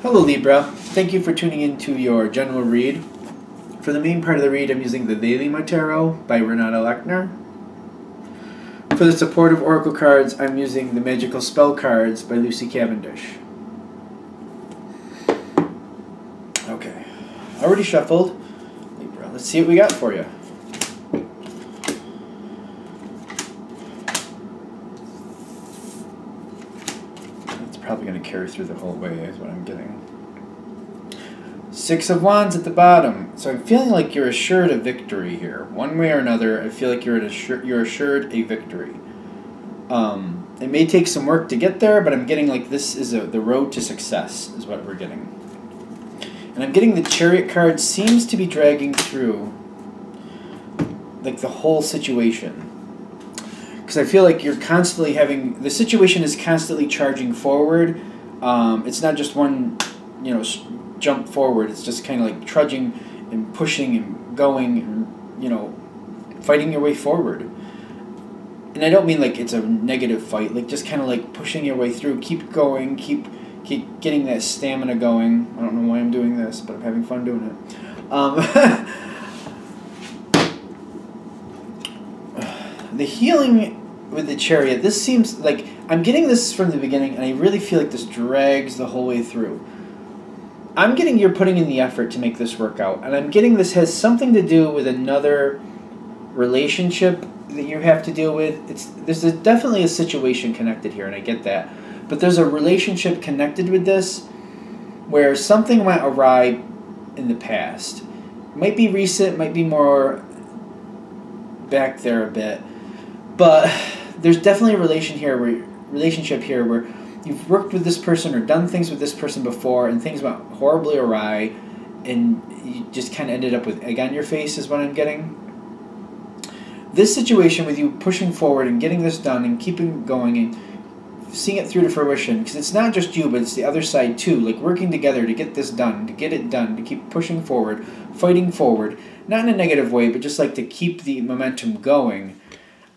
Hello Libra, thank you for tuning in to your general read. For the main part of the read, I'm using the Daily Tarot by Renata Lechner. For the supportive oracle cards, I'm using the Magical Spell cards by Lucy Cavendish. Okay, already shuffled. Libra, let's see what we got for you. It's probably going to carry through the whole way is what I'm getting. Six of Wands at the bottom. So I'm feeling like you're assured a victory here. One way or another, I feel like you're assured a victory. It may take some work to get there, but I'm getting like this is the road to success is what we're getting. And I'm getting the Chariot card seems to be dragging through like the whole situation. Because I feel like you're constantly having, the situation is constantly charging forward. It's not just one, jump forward. It's just kind of like trudging and pushing and going and, fighting your way forward. And I don't mean like it's a negative fight, like just kind of like pushing your way through. Keep going, keep getting that stamina going. I don't know why I'm doing this, but I'm having fun doing it. The healing with the Chariot, this seems like, I'm getting this from the beginning, and I really feel like this drags the whole way through. I'm getting you're putting in the effort to make this work out, and I'm getting this has something to do with another relationship that you have to deal with. There's definitely a situation connected here, and I get that. But there's a relationship connected with this where something went awry in the past. Might be recent, might be more back there a bit. But there's definitely a relationship here where you've worked with this person or done things with this person before and things went horribly awry and you just kind of ended up with egg on your face is what I'm getting. This situation with you pushing forward and getting this done and keeping going and seeing it through to fruition, because it's not just you, but it's the other side too, like working together to get this done, to get it done, to keep pushing forward, fighting forward, not in a negative way, but just like to keep the momentum going.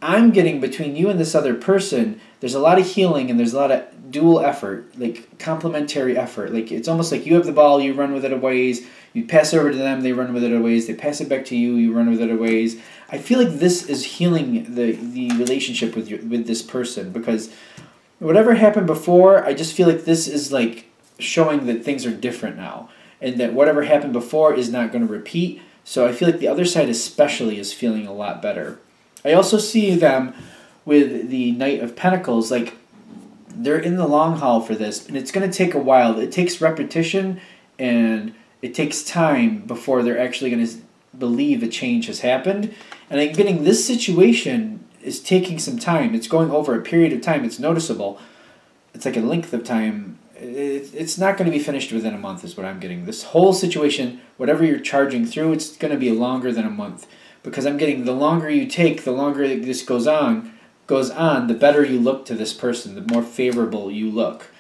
I'm getting between you and this other person, there's a lot of healing and there's a lot of dual effort, like complementary effort. Like it's almost like you have the ball, you run with it a ways, you pass it over to them, they run with it a ways, they pass it back to you, you run with it a ways. I feel like this is healing the relationship with this person, because whatever happened before, I just feel like this is like showing that things are different now, and that whatever happened before is not going to repeat. So I feel like the other side especially is feeling a lot better. I also see them with the Knight of Pentacles, like they're in the long haul for this, and it's going to take a while. It takes repetition, and it takes time before they're actually going to believe a change has happened. And I'm getting this situation is taking some time. It's going over a period of time. It's noticeable. It's like a length of time. It's not going to be finished within a month is what I'm getting. This whole situation, whatever you're charging through, it's going to be longer than a month. Because I'm getting the longer you take, the longer this goes on, the better you look to this person, the more favorable you look.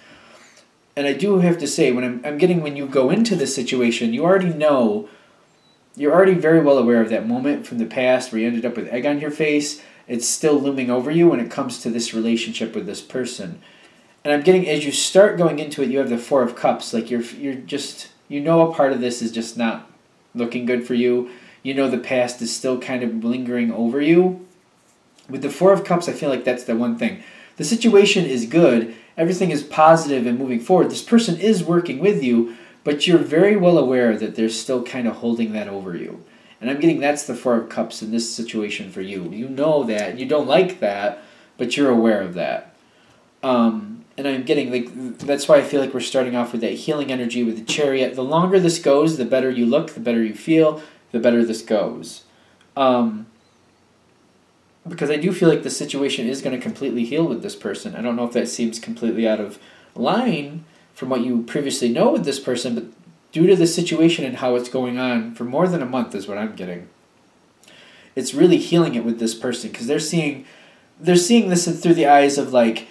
And I do have to say, when I'm getting when you go into this situation, you already know, you're already very well aware of that moment from the past where you ended up with egg on your face. It's still looming over you when it comes to this relationship with this person. And I'm getting, as you start going into it, you have the Four of Cups. Like you're just, a part of this is just not looking good for you. The past is still kind of lingering over you. With the Four of Cups, I feel like that's the one thing. The situation is good. Everything is positive and moving forward. This person is working with you, but you're very well aware that they're still kind of holding that over you. And I'm getting that's the Four of Cups in this situation for you. You know that. You don't like that, but you're aware of that. And I'm getting, like, that's why I feel like we're starting off with that healing energy with the Chariot. The longer this goes, the better you look, the better you feel, the better this goes. Because I do feel like the situation is going to completely heal with this person. I don't know if that seems completely out of line from what you previously know with this person, but due to the situation and how it's going on for more than a month is what I'm getting. It's really healing it with this person, because they're seeing this through the eyes of like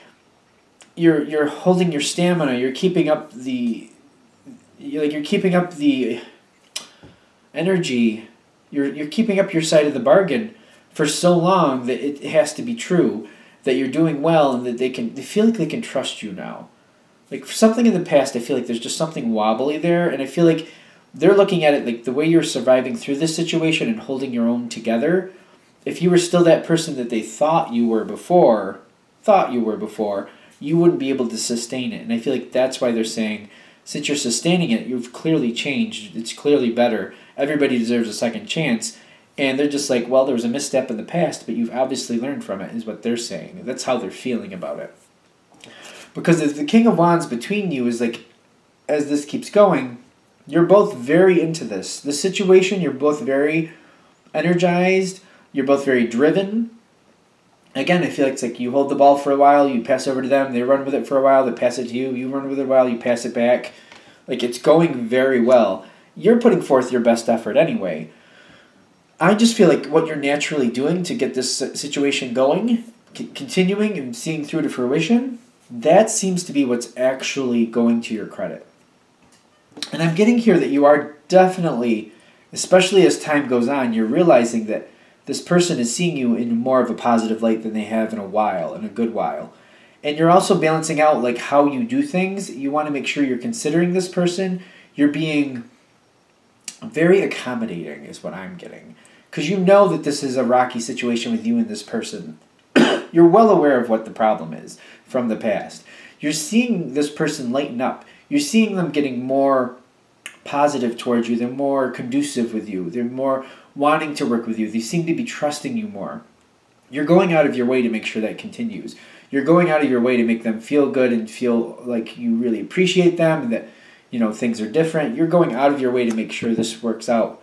you're holding your stamina, you're keeping up the energy, you're keeping up your side of the bargain for so long that it has to be true, that you're doing well and that they feel like they can trust you now. Like for something in the past, I feel like there's just something wobbly there, and I feel like they're looking at it like the way you're surviving through this situation and holding your own together. If you were still that person that they thought you were before, you wouldn't be able to sustain it. And I feel like that's why they're saying, since you're sustaining it, you've clearly changed. It's clearly better. Everybody deserves a second chance. And they're just like, well, there was a misstep in the past, but you've obviously learned from it, is what they're saying. That's how they're feeling about it. Because if the King of Wands between you is like, as this keeps going, you're both very into this. The situation, you're both very energized. You're both very driven. Again, I feel like it's like you hold the ball for a while, you pass over to them, they run with it for a while, they pass it to you, you run with it a while, you pass it back. Like, it's going very well. You're putting forth your best effort anyway. I just feel like what you're naturally doing to get this situation going, continuing and seeing through to fruition, that seems to be what's actually going to your credit. And I'm getting here that you are definitely, especially as time goes on, you're realizing that this person is seeing you in more of a positive light than they have in a good while. And you're also balancing out like how you do things. You want to make sure you're considering this person. You're being very accommodating is what I'm getting. Because you know that this is a rocky situation with you and this person. You're well aware of what the problem is from the past. You're seeing this person lighten up. You're seeing them getting more positive towards you. They're more conducive with you. They're more wanting to work with you. They seem to be trusting you more. You're going out of your way to make sure that continues. You're going out of your way to make them feel good and feel like you really appreciate them and that, you know, things are different. You're going out of your way to make sure this works out.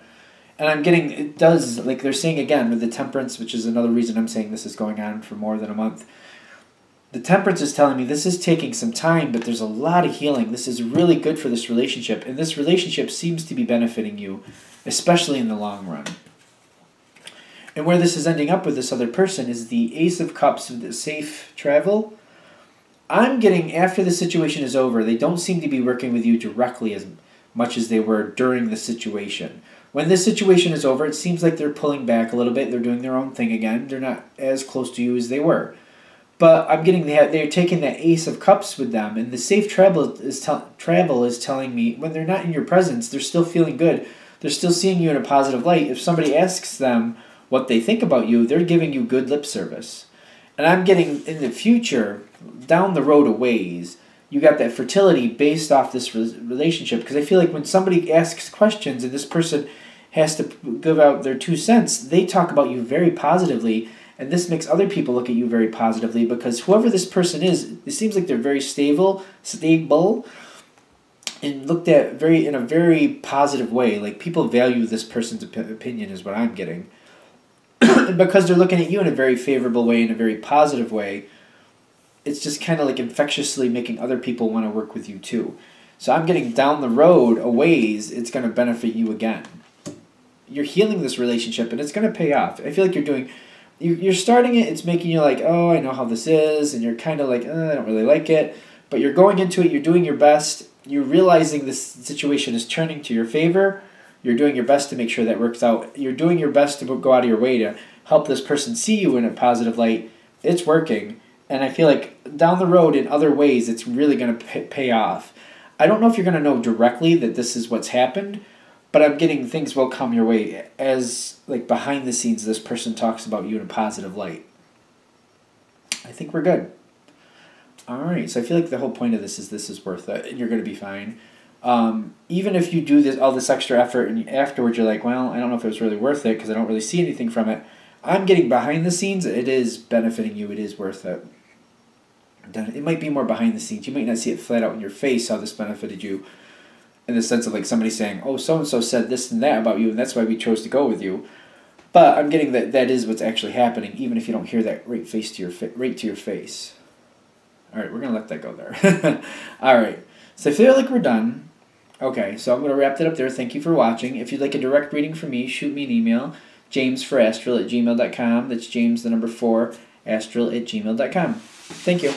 And I'm getting, it does, like they're saying again with the temperance, which is another reason I'm saying this is going on for more than a month. The temperance is telling me this is taking some time, but there's a lot of healing. This is really good for this relationship. And this relationship seems to be benefiting you, especially in the long run. And where this is ending up with this other person is the Ace of Cups with the safe travel. I'm getting, after the situation is over, they don't seem to be working with you directly as much as they were during the situation. When this situation is over, it seems like they're pulling back a little bit. They're doing their own thing again. They're not as close to you as they were. But I'm getting they're taking that Ace of Cups with them, and the safe travel is telling me when they're not in your presence, they're still feeling good. They're still seeing you in a positive light. If somebody asks them what they think about you, they're giving you good lip service. And I'm getting in the future, down the road a ways, you got that fertility based off this relationship. Because I feel like when somebody asks questions and this person has to give out their 2 cents, they talk about you very positively. And this makes other people look at you very positively because whoever this person is, it seems like they're very stable, and looked at in a very positive way. Like people value this person's opinion is what I'm getting. Because they're looking at you in a very favorable way, in a very positive way, it's just kind of like infectiously making other people want to work with you too. So I'm getting down the road a ways, it's going to benefit you again. You're healing this relationship and it's going to pay off. I feel like you're starting it, it's making you like, oh, I know how this is, and you're kind of like, I don't really like it, but you're going into it, you're doing your best, you're realizing this situation is turning to your favor, you're doing your best to make sure that works out, you're doing your best to go out of your way to help this person see you in a positive light, it's working, and I feel like down the road in other ways it's really going to pay off. I don't know if you're going to know directly that this is what's happened, but I'm getting things will come your way as, like, behind the scenes, this person talks about you in a positive light. I think we're good. All right, so I feel like the whole point of this is worth it, and you're going to be fine. Even if you do all this extra effort, and afterwards you're like, well, I don't know if it was really worth it because I don't really see anything from it. I'm getting behind the scenes. It is benefiting you. It is worth it. It might be more behind the scenes. You might not see it flat out in your face how this benefited you, in the sense of like somebody saying, oh, so-and-so said this and that about you, and that's why we chose to go with you. But I'm getting that is what's actually happening, even if you don't hear that right to your face. All right, we're going to let that go there. All right, so I feel like we're done. Okay, so I'm going to wrap that up there. Thank you for watching. If you'd like a direct reading from me, shoot me an email, jamesforastral@gmail.com. That's James, the number 4, astral@gmail.com. Thank you.